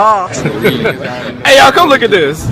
Oh. Hey, y'all, come look at this.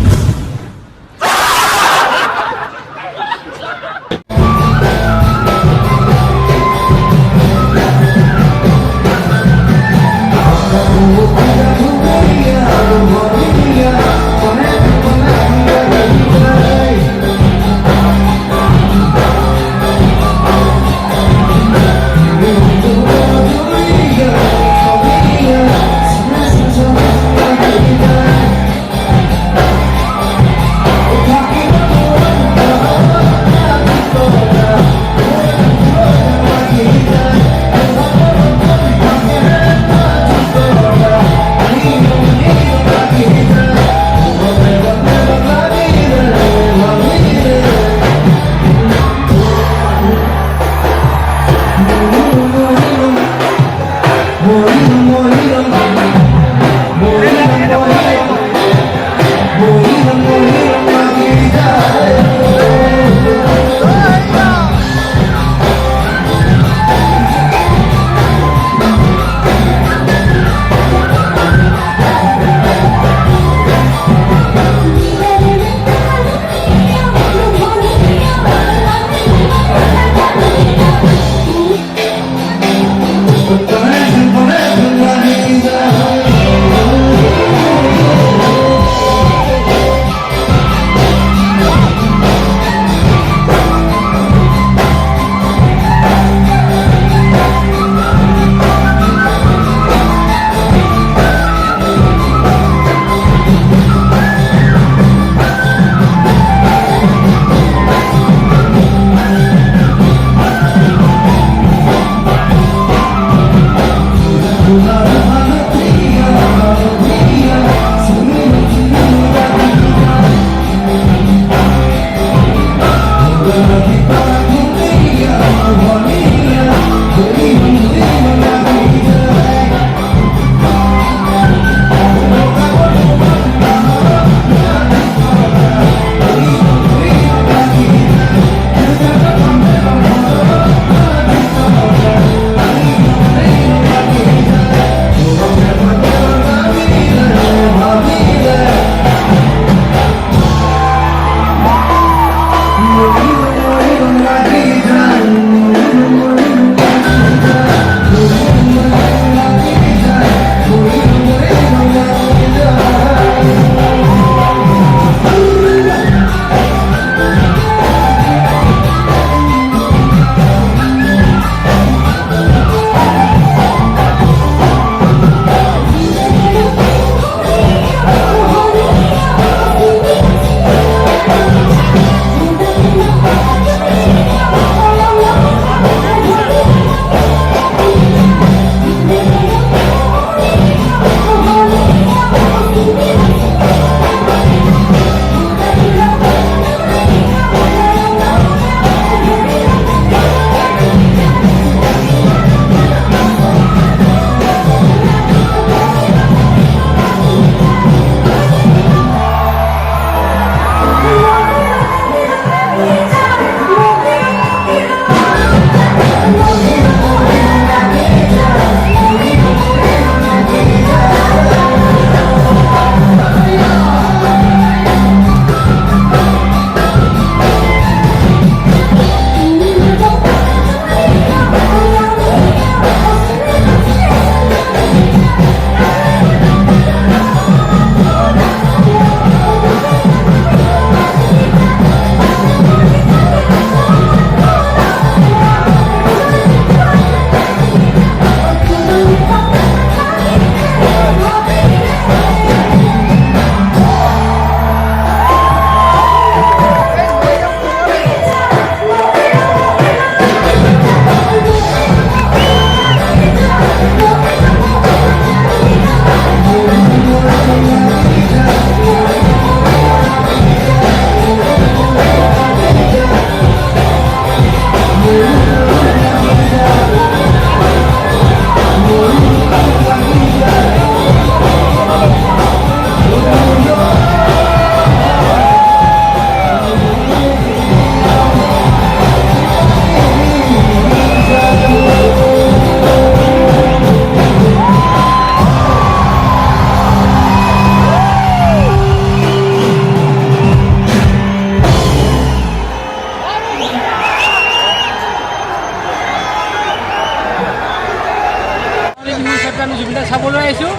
হিচাপে আমি জুবিন দাক চাবলৈ আহিছোঁ।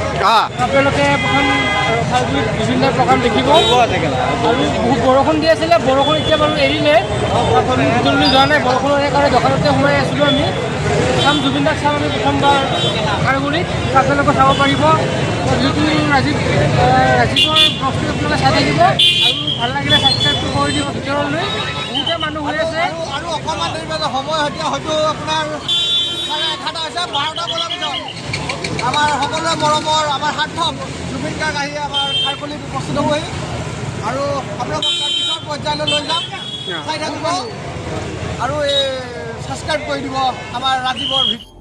আপোনালোকে প্ৰথম খালগুৰিত জুবিন দাৰ প্ৰগ্ৰাম দেখিব। আৰু বহুত বৰষুণ দি আছিলে, বৰষুণ এতিয়া বাৰু এৰিলে, ভিতৰলৈ যোৱা নাই। বৰষুণৰ কাৰণে দোকানতে সোমাই আছিলোঁ আমি। চাম জুবিন দাক চাম আমি প্ৰথমবাৰ খালগুৰিত, আপোনালোকে চাব পাৰিব। যিটো ৰাজীৱৰ ব্লগটো আপোনালোকে চাই থাকিব আৰু ভাল লাগিলে ছাবস্ক্ৰাইবটো কৰি দিব। ভিতৰলৈ বহুতে মানুহ হৈ আছে আৰু অকণমান দেৰি পাছত সময় হয়তো আপোনাৰ 11:30 হৈছে, 12টা বজাৰ পিছত আমাৰ সকলোৰে মৰমৰ আমাৰ সাৰ্থক জুবিন গাৰ্গ আহি আমাৰ খাৰকলিত উপস্থিত হ'বহি আৰু আপোনালোকক তাৰ পিছৰ পৰ্যায়লৈ লৈ যাম। চাই থাকিব আৰু এই ছাবস্ক্ৰাইব কৰি দিব আমাৰ ৰাজীৱৰ ভিডিঅ'।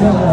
Kau